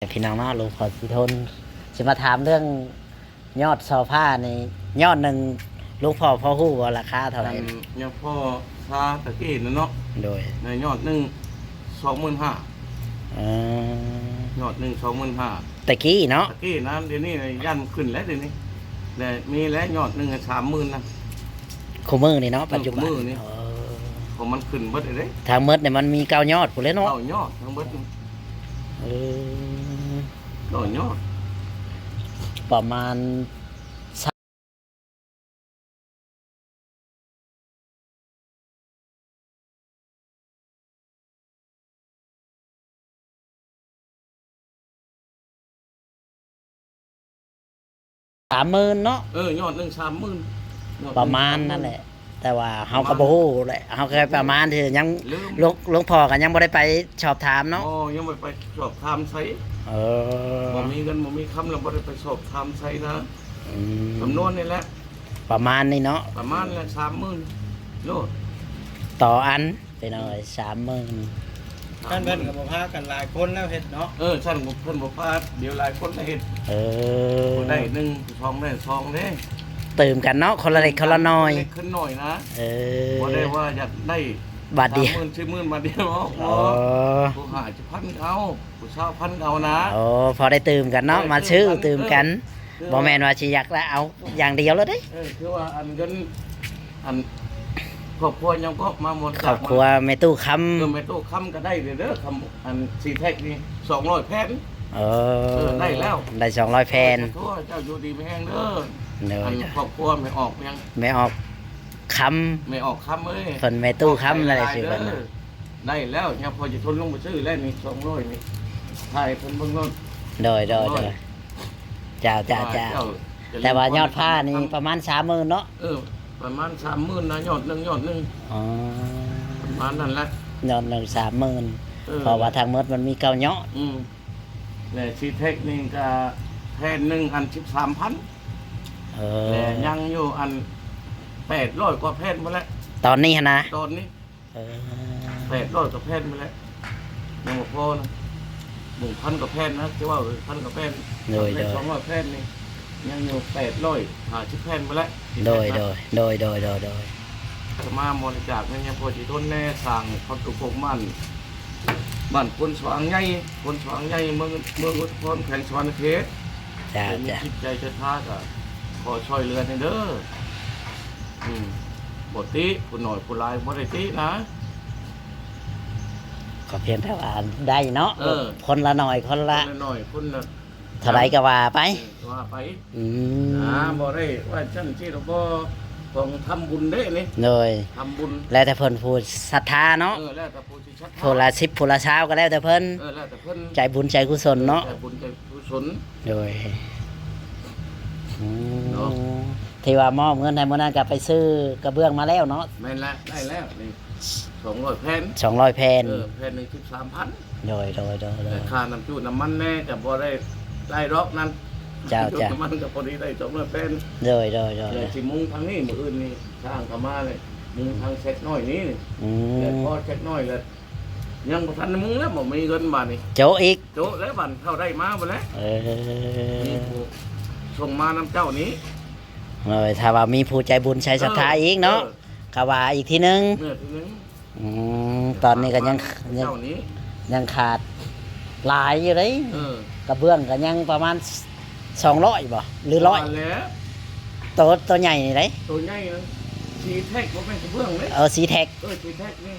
พี่น้องเนาะหลวงพ่อสิทนจะมาถามเรื่องยอดซอผ้าในยอดหนึ่งหลวงพ่อพอฮู้ว่าราคาเท่าไหร่เนี่ยพ่อซาตะกี้นะเนาะโดยในยอดหนึ่ง25,000ยอดหนึ่ง25,000ตะกี้เนาะตะกี้นะเดี๋ยวนี้ยันขึ้นแล้วเดี๋ยวนี้แต่มีแล้วยอดหนึ่ง30,000นะคู่มือนี่เนาะปัจจุบันนี่ผมมันขึ้นเบิดเลยทางเมดเนี่ยมันมี9 ยอดพุ่นเลยเนาะ9 ยอดทั้งเบิด9 ยอดประมาณ30,000เนาะยอดหนึ่ง30,000ประมาณนั่นแหละแต่ว่าเฮาก็บ่ฮู้แหละเฮาแค่ประมาณที่ยังหลวงพ่อก็ยังบ่ได้ไปสอบถามเนาะยังไม่ไปสอบถามไสบ่มีเงินบ่มีคำแล้วบ่ได้ไปสอบถามไสนะจำนวนนี่แหละประมาณนี้เนาะประมาณละ30,000โลต่ออันไปหน่อย30,000ท่านเพิ่นกับบ่พากันหลายคนแล้วเฮ็ดเนาะฉันเพิ่นบ่พาเดี๋ยวหลายคนเฮ็ดได้1 2ได้2เด้ตื่มกันเนาะคนละเล็กคนละน้อยขึ้นหน่อยนะบ่ได้ว่าอยากได้บาทเดียว40,000บาทเดียวผู้หาจะพันเอาผู้เช่าพันเอานะพอได้ตื่มกันเนาะมาซื้อตื่มกันบ่แม่นว่าสิอยากแล้วเอาอย่างเดียวแล้วเด้คือว่าอันเงินอันครอบครัวยังก็มาหมดครอบครัวแม่ตู้คำแม่ตู้คำก็ได้เด้อคำอันซีแท็กนี่200แผ่นได้แล้วได้200แผ่นทั่วเจ้าอยู่ดีไม่แห้งเด้ออันครอบครัวไม่ออกยังไม่ออกคำไม่ออกคำเพิ่นแม่ตู้คำอะไรสิเพิ่นได้แล้วเนี่ยพอจะทนลงไปซื้อแล้วนี่200นี่ถ่ายเพิ่นเบิ่งโน่นโดยเจ้าแต่ว่ายอดผ้านี่ประมาณ30,000เนาะประมาณ30,000นะยอดหนึ่งประมาณนั้นแหละยอดหนึ่ง30,000เพราะว่าทางมดมันมี9 ยอดและซีเทคนี่ก็แผ่นหนึ่งอัน13,000แต่ยังอยู่อัน800 กว่าแผ่นมาแล้วตอนนี้นะตอนนี้800 กว่าแผ่นมาแล้วยังบ่พอนะ1,000 กว่าแผ่นนะที่ว่า1,000 กว่าแผ่น200 แผ่นนี่ยังอยู่850 แผ่นมาแล้วโดยมาบริจาคเงี้ยพอที่ต้นแน่สั่งเขาตุกพกบ้านคนสว่างใหญ่เมืองอุดรแข่งสวรรค์เขตมีจิตใจจะท้าก็ขอช่วยเรือในเด้อบทติผู้หน่อยผู้ลายบทตินะก็เพียงแต่ว่าได้เนาะคนละหน่อยคนละเท่าไรก็ว่าไปบ่ได้ว่าฉันที่เราก็ต้องทำบุญได้นี่เลยทำบุญแล้วแต่เพิ่นผู้ศรัทธาเนาะแล้วแต่ผู้ศรัทธาผู้ละ10ผู้ละ20ก็แล้วแต่เพิ่นแล้วแต่เพิ่นใจบุญใจกุศลเนาะใจบุญใจกุศลโดยที่ว่ามอบเงินให้มื้อนั้นก็ไปซื้อกระเบื้องมาแล้วเนาะแม่นแล้วได้แล้วนี่200 แผ่น200 แผ่นแผ่นนึง13,000โดยค่าน้ำจุน้ำมันแน่ก็บ่ได้รอกนั้นเจ้ามันก็พอดีได้200 แผ่นโดยสิมุงทางนี้มื้ออื่นนี่สร้างเข้ามาเลยมุงทางเซ็ตน้อยนี้แล้วพอเซ็ตน้อยแล้วยังบ่ทันมุงแล้วบ่มีเงินบาดนี้โจอีกโจแล้วบัดเข้าได้มาบ่แล้วนี่ผู้ส่งมาน้ำเจ้านี้ถ้าว่ามีผู้ใจบุญใจศรัทธาอีกเนาะก็ว่าอีกทีนึงตอนนี้ก็ยังขาดหลายอยู่เลยกระเบื้องก็ยังประมาณ200บ่หรือ100ตัวใหญ่นี่เลยตัวใหญ่นะสีแท็กบ่เป็นกระเบื้องเลยสีแท็กสีแท็กนี่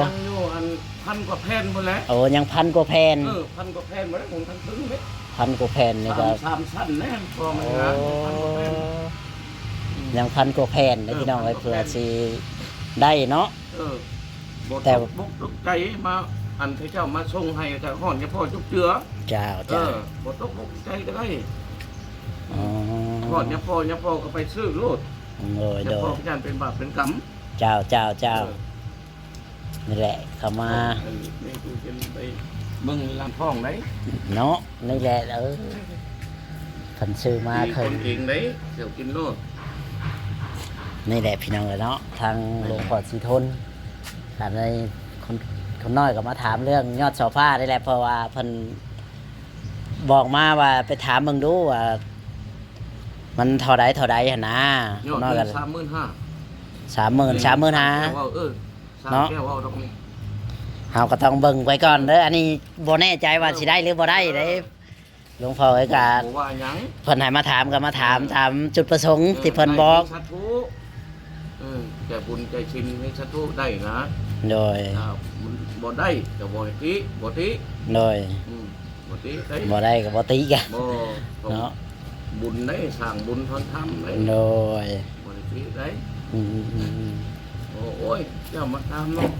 ยังอยู่อัน1,000 กว่าแผ่นพุ่นแล้วยัง1,000 กว่าแผ่น1,000 กว่าแผ่นบ่ได้ผมทั้งถึงเลย1,000 กว่าแผ่นนี่ก็3 ชั้นแน่พอมันนะ1,000 กว่าแผ่นยัง1,000 กว่าแผ่นนะพี่น้องไว้เพื่อสิได้เนาะแต่บุกตกใจมาอันที่เจ้ามาส่งให้กับห่อนเฉพาะจุกเจือเจ้าบ่ตกบุกใจก็ได้ห่อนเฉพาะก็ไปซื้อโลดเฉพาะย่านเป็นบาปเป็นกรรมเจ้านี่แหละเข้ามานี่คือไปเบิ่งลำท้องได้เนาะนี่แหละเพิ่นซื้อมาเคยเองได้เดี๋ยวกินโลดนี่แหละพี่น้องเนาะทางหลวงพ่อสิทนถามในคนน้อยก็มาถามเรื่องยอดโซฟาได้แหละเพราะว่าเพิ่น บอกมาว่าไปถามมึงดูว่ามันเท่าใดหั่นนะ ยอด น้อย เงิ กัน น30,000 35,000 ว่าสาม เนาะ แก้วเอาตรงนี้ เฮาก็ต้องเบิ่งไว้ก่อนเด้ออันนี้บ่แน่ใจว่าสิได้หรือบ่ได้เด้หลวงพ่อเอ้ยก็ บอกว่าหยัง เพิ่นให้มาถามก็มาถามตามจุดประสงค์ที่เพิ่นบอก ให้สาธุแก่บุญใจชินให้สาธุได้นะ โดย ถ้าบุญบ่ได้ก็บ่ติบ่ติ โดย บ่ติได้ บ่ได้ก็บ่ติกัน บ่ต้อง เนาะ บุญได้สร้างบุญทอนธรรมได้ โดย บ่ได้ติได้ อืม โอ้ยเจ้ามาตามเนาะ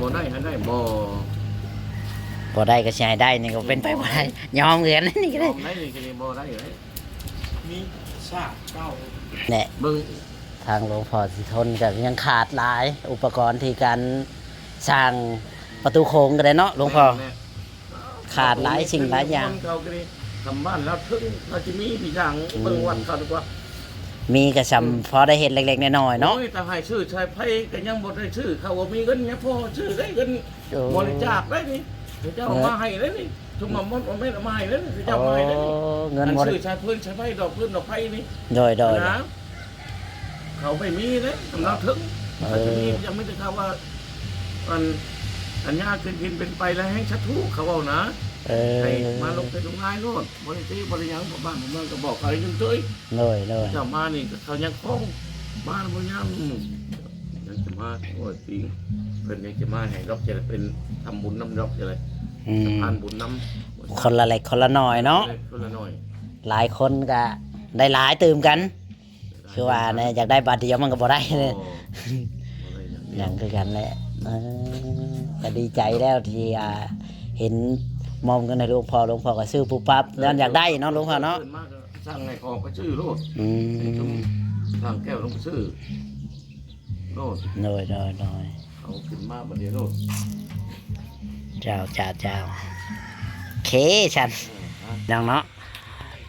บ่ได้ให้ได้บ่ บ่ได้ก็สิให้ได้นี่ก็เป็นไปบ่ได้ยอมเงินนี่ก็ได้ ได้นี่ก็บ่ได้เลย มีชาติเก้า แน่ เบิ่ง ทางหลวงพ่อสิทนก็ยังขาดหลายอุปกรณ์ที่การสร้างประตูโค้งก็ได้เนาะหลวงพ่อ แม่ ขาดหลายสิ่งหลายอย่าง คนเก่ก็ดีทำบ้านแล้วถึงเราจะมีพี่อย่างเบิ่งวัดเขาดีกว่า มีกระซำพอได้เห็นเล็กๆน้อยๆเนาะ โอ้ยแต่ให้ชื่อชายไพ่ก็ยังบ่ได้ชื่อเขาว่ามีเงินเนี่ยพ่อชื่อได้เงิน โอ้ บริจาคได้นี่เจ้าเอามาให้ได้นี่ทุกมามดเอาไม่เอามาให้ได้นี่เจ้า โอ้ มาให้ได้นี่ เงิน อัน บ่ได้ ชื่อชายพื้นชายไพ่ดอกพื้นดอกไพ่นี่ โดย นะเขาไม่มีเลยกำลังถึง เออ เขาจะมียังไม่ได้ข่าวว่าอันญาติกินเป็นไปแล้วให้ชัดทุกเขาเอานะ เออ ให้มาลงไปลงงานโน่นบริษัทบริยังผมบ้านผมบ้านก็บอกอะไรยังเจ้ย โดย เจ้ามานี่เขายังคล้องบ้านบริยังยังจะมาโอ้ยจริงเป็นยังจะมาให้ดอกจะเป็นทำบุญน้ำดอกจะเลย อืม ทานบุญน้ำ คนละเล็กคนละน้อยเนาะ คนละหน่อย หลายคนก็ได้หลายตื่มกัน คือว่าเนี่ยอยากได้บาทเดียวมันก็บ่ได้เลยอย่างคือกันแหละก็ดีใจแล้วที่เห็นมอมกันในหลวงพ่อก็ซื้อปุ๊บปั๊บแล้วอยากได้เนาะหลวงพ่อเนาะ สร้างไงออกก็ชื่อโลด อืม สร้างแก้วลงไปชื่อโลด โดย เอาขึ้นมาบันเดียวโลด เจ้าเคฉันดังเนาะ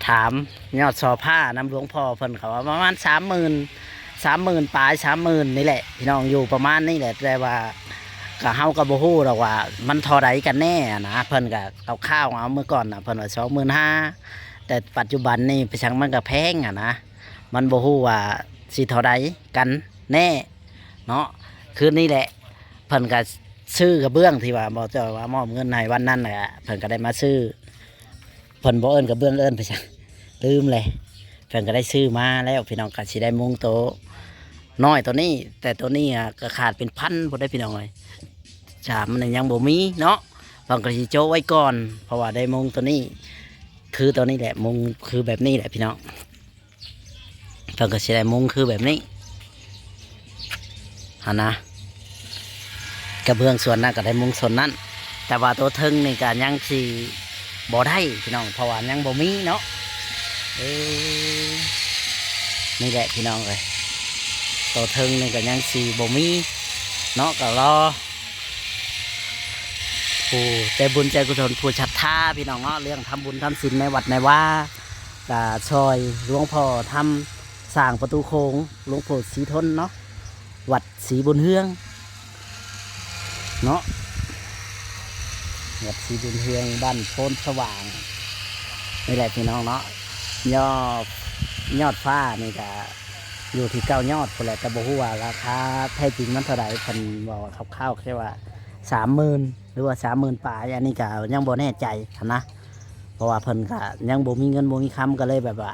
ถามยอดซอผ้านำหลวงพ่อเพิ่นเขาว่าประมาณ30,000ปลาย30,000นี่แหละพี่น้องอยู่ประมาณนี้แหละแต่ว่าก็เฮาก็บ่ฮู้หรอกว่า มันเท่าใดกันแน่นะเพิ่นก็เอาข้าวเอาเมื่อก่อนน่ะเพิ่นว่า25,000แต่ปัจจุบันนี่ไปชังมันก็แพงนะมันบ่ฮู้ว่าสิเท่าใดกันแน่เนาะคือนี่แหละเพิ่นก็ซื้อกระเบื้องที่ว่าบ่เจ้าว่ามอบเงินให้วันนั้นน่ะเพิ่นก็ได้มาซื้อเพิ่นบ่เอิ้นกระเบื้องเอิ้นไปชังลืมเลยเพิ่นก็ได้ซื้อมาแล้วพี่น้องก็สิได้มุงโตะน้อยตัวนี้ แต่ตัวนี้ก็ขาดเป็นพันบ่ได้พี่น้องเลยฉาบมันยังบ่มีเนาะเพิ่นก็สิโจะไว้ก่อนเพราะว่าได้มุงตัวนี้ คือตัวนี้แหละมุงคือแบบนี้แหละพี่น้องเพิ่นก็สิได้มุงคือแบบนี้หั่นนะกระเบื้องส่วนนั้นก็ได้มุงส่วนนั้น แต่ว่าตัวทึงนี่ก็ยังสิบ่ได้พี่น้องเพราะว่ายังบ่มีเนาะนี่แหละพี่น้องเลยตัวทึงนี่ก็ยังสีบ่มีเนาะก็รอผู้ใจบุญใจกุศลผู้ศรัทธาพี่น้องเนาะเรื่องทำบุญทำศีลในวัดในว่าก็ช่วยหลวงพ่อทำสร้างประตูโค้งหลวงพ่อศรีทนเนาะวัดศรีบุญเฮืองเนาะวัดศรีบุญเฮืองบ้านโพนสว่างนี่แหละพี่น้องเนาะยอดฟ้านี่ก็อยู่ที่9 ยอดคนแหละแต่บอกว่าราคาแท้จริงมันเท่าไหร่เพิ่นบอกว่าคร่าวๆแค่ว่า30,000หรือว่า30,000ปลายอันนี้ก็ยังบ่แน่ใจนะเพราะว่าเพิ่นก็ยังบ่มีเงินบ่มีคำก็เลยแบบว่า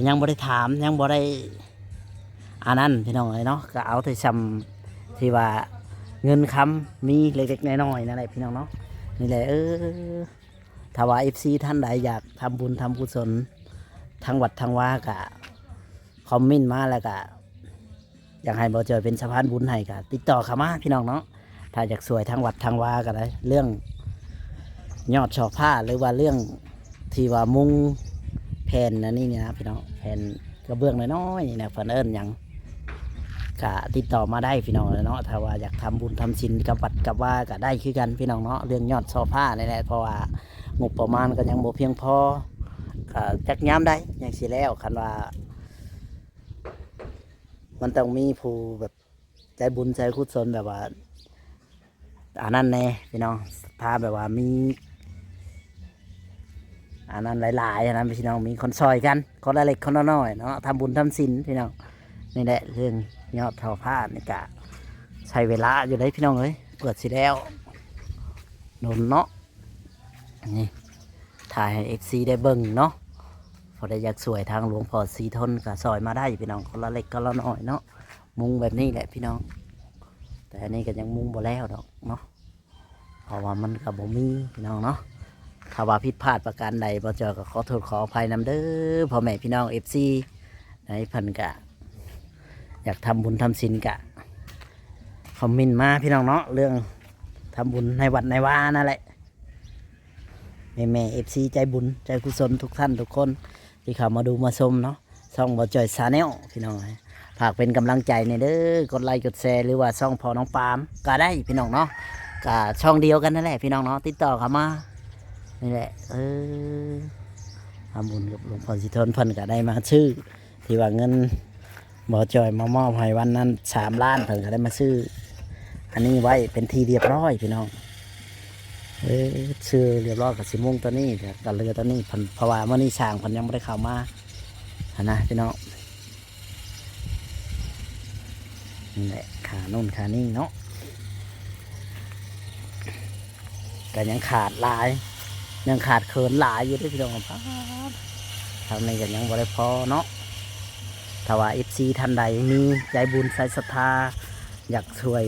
ยังบ่ได้ถามยังบ่ได้อันนั้นพี่น้องเลยเนาะก็เอาแต่ซ้ำที่ว่าเงินคำมีเล็กๆน้อยๆนั่นแหละพี่น้องเนาะนี่แหละถ้าว่า FC ท่านใดอยากทำบุญทำกุศลทางวัดทางว่ากะคอมเมนต์มาแล้วกะอยากให้บ่เจอเป็นสะพานบุญให้กะติดต่อเข้ามาพี่น้องเนาะถ้าอยากสวยทางวัดทางว่าก็ได้เรื่องยอดช่อผ้าหรือว่าเรื่องที่ว่ามุงแผ่นอันนี้เนี่ยนะพี่น้องแผ่นกระเบื้องน้อยๆเนี่ยเพิ่นเอิ้นหยังกะติดต่อมาได้พี่น้องเนาะถ้าว่าอยากทำบุญทำศีลกับวัดกับว่าก็ได้คือกันพี่น้องเนาะเรื่องยอดช่อผ้านี่แหละเพราะว่างบประมาณก็ยังบ่เพียงพอก็จักย้ำได้อย่างสิแล้วคันว่ามันต้องมีผู้แบบใจบุญใจกุศลแบบว่าอันนั้นแน่พี่น้องถ้าแบบว่ามี อันนั้นหลายๆอันนั้นพี่น้องมีคนซอยกันคนละเล็กคนละน้อยเนาะทำบุญทำศีลพี่น้องนี่แหละเรื่องยอดเท่าผ้านี่กะใช้เวลาอยู่ได้พี่น้องเอ้ยเปิดสิแล้วโดนเนาะนี่ถ่ายให้ FC ได้เบิ่งเนาะพอได้อยากสวยทางหลวงพ่อสีทนก็ซอยมาได้พี่น้องคนละเล็กคนละน้อยเนาะมุงแบบนี้แหละพี่น้องแต่อันนี้ก็ยังมุงบ่แล้วดอกเนาะเพราะว่ามันกับบ่มีพี่น้องเนาะถ้าว่าผิดพลาดประการใดบ่เจอก็ขอโทษขออภัยนำเด้อพ่อแม่พี่น้อง FC ในเพิ่นกะอยากทำบุญทำศีลกะคอมเมนต์มาพี่น้องเนาะเรื่องทำบุญในวัดในวานั่นแหละแม่ FC ใจบุญใจกุศลทุกท่านทุกคนที่เข้ามาดูมาชมเนาะช่องบ่จ่อยชาแนลพี่น้องฝากเป็นกำลังใจในเด้อกดไลค์กดแชร์หรือว่าช่องพอน้องปาล์มก็ได้พี่น้องเนาะก็ช่องเดียวกันนั่นแหละพี่น้องเนาะติดต่อเข้ามานี่แหละทำบุญกับหลวงพ่อสิทนเพิ่นก็ได้มาชื่อที่ว่าเงินบ่จ่อยมามอบให้วันนั้น3 ล้านเพิ่นก็ได้มาซื้ออันนี้ไว้เป็นทีเรียบร้อยพี่น้องซื้อเรียบร้อยกับสิมุงตัวนี้กับเรือตัวนี้เพราะว่าเมื่อนี้ช่างเพิ่นยังไม่ได้เข้ามานะพี่น้องนี่แหละขาโน่นขานี่เนาะก็ยังขาดหลายยังขาดเขินหลายอยู่ด้วยพี่น้องครับทางนี้ก็ยังบ่ได้พอเนาะถ้าว่า FC ท่านใดมีใจบุญใส่ศรัทธาอยากช่วย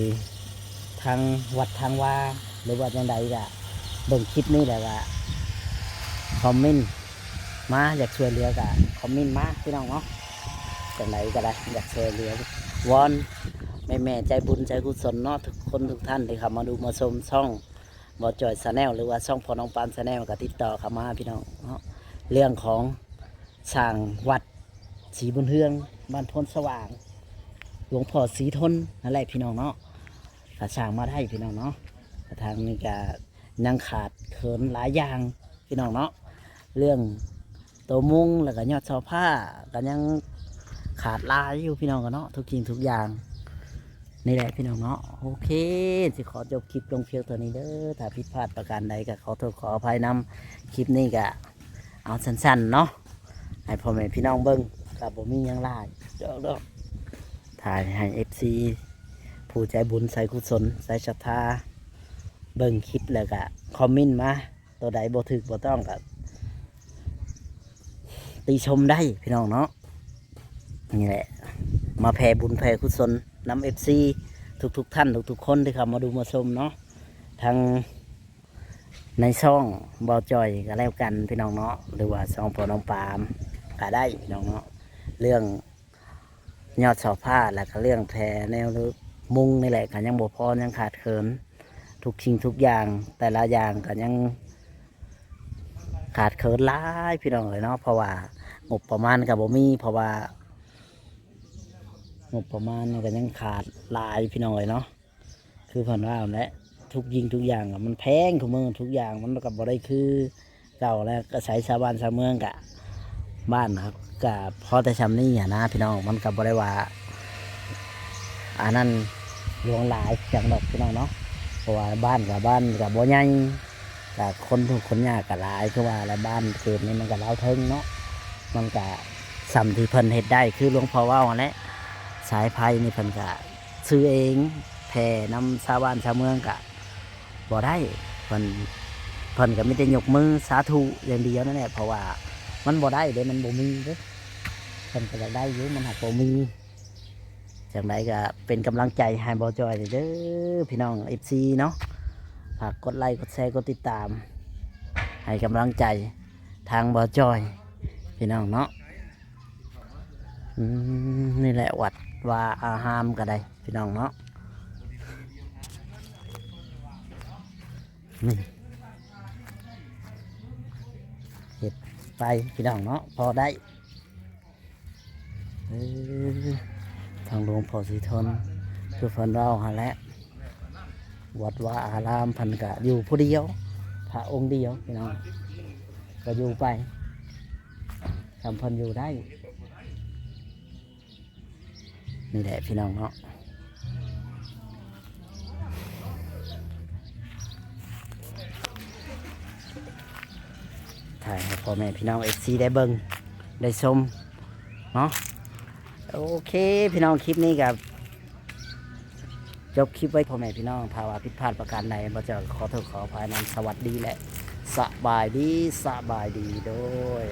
ทางวัดทางว่าหรือว่าอย่างใดก็เบิ่งคลิปนี้แหละก็คอมเมนต์มาอยากช่วยเหลือก็คอมเมนต์มาพี่น้องเนาะจากไหนก็ได้อยากช่วยเหลือวอนแม่ใจบุญใจกุศลเนาะทุกคนทุกท่านที่เข้ามาดูมาชมช่องบ่จ่อยชาแนลหรือว่าช่องพอน้องปานชาแนลก็ติดต่อเข้ามาพี่น้องเนาะเรื่องของสร้างวัดศรีบุญเฮืองบ้านพลสว่างหลวงพ่อศรีทนนั่นแหละพี่น้องเนาะถ้าสร้างมาได้พี่น้องเนาะทางนี้ก็ยังขาดเขินหลายอย่างพี่น้องเนาะเรื่องตัวมุงแล้วก็ยอดเสาผ้าก็ยังขาดหลายอยู่พี่น้องกันเนาะทุกสิ่งทุกอย่างนี่แหละพี่น้องเนาะโอเคสิขอจบคลิปลงเพียงตัวนี้เด้อถ้าผิดพลาดประการใดก็ขอโทษขออภัยนำคลิปนี้ก็เอาสั้นๆเนาะให้พ่อแม่พี่น้องเบิ้งกับผมมีหยังหลายเด้อถ่ายให้ FC ผู้ใจบุญใส่กุศลใส่ศรัทธาเบิ่งคลิปแล้วก็คอมเมนต์มาตัวใดบ่ถึกบ่ต้องก็ติชมได้พี่น้องเนาะนี่แหละมาแผ่บุญแผ่กุศลนำ FC ทุกท่านทุกคนที่เข้ามาดูมาชมเนาะทางในช่องบ่จ่อยก็แล้วกันพี่น้องเนาะหรือว่าช่องพอน้องปาล์มก็ได้พี่น้องเนาะเรื่องยอดเสาผ้าแล้วก็เรื่องแผ่แนวมุงนี่แหละก็ยังบ่พอยังขาดเขินทุกสิ่งทุกอย่างแต่ละอย่างก็ยังขาดเขินหลายพี่น้องเลยเนาะเพราะว่างบประมาณกับบ่มีเพราะว่างบประมาณก็ยังขาดหลายพี่น้องเลยเนาะคือผ่านว่าและทุกยิงทุกอย่างมันแพงทุกเมืองทุกอย่างมันกับบ่ได้คือเก่าแล้วก็ใช้ชาวบ้านชาวเมืองกะบ้านครับกับพอแต่ชำนี่นะพี่น้องมันกับบ่ได้ว่าอันนั้นหลวงหลายอย่างดอกพี่น้องเนาะเพราะว่าบ้านกับบ่ใหญ่กับคนทุกคนยากกับหลายคือว่าแล้วบ้านเขตนี้มันกับเล้าเทิงเนาะมันกับสัมที่เพิ่นเฮ็ดได้คือหลวงพ่อว่าแหละสายไฟนี่เพิ่นก็ซื้อเองแผ่นำชาวบ้านชาวเมืองก็บ่ได้เพิ่นก็มีแต่ยกมือสาธุอย่างเดียวนั่นแหละเพราะว่ามันบ่ได้เด้มันบ่มีเด้เพิ่นก็อยากได้อยู่มันหากบ่มีจากไหนก็เป็นกำลังใจให้บ่จ่อยเด้อพี่น้อง FC เนาะฝากกดไลค์กดแชร์กดติดตามให้กำลังใจทางบ่จ่อยพี่น้องเนาะนี่แหละวัดว่าอาหามก็ได้พี่น้องเนาะนี่เห็ดไปพี่น้องเนาะพอได้ทางหลวงพ่อศรีทนคือเพิ่นเราหาแล้ววัดว่าอารามพันกะอยู่ผู้เดียวพระองค์เดียวพี่น้องก็อยู่ไปทำเพิ่นอยู่ได้นี่แหละพี่น้องเนาะท ถ่ายให้พ่อแม่พี่น้อง FC ได้เบิ่งได้ชมเนาะโอเคพี่น้องคลิปนี้กับจบคลิปไว้พ่อแม่พี่น้องถ้าว่าผิดพลาดประการใดบ่จะขอโทษขออภัยนำสวัสดีและสบายดีโดย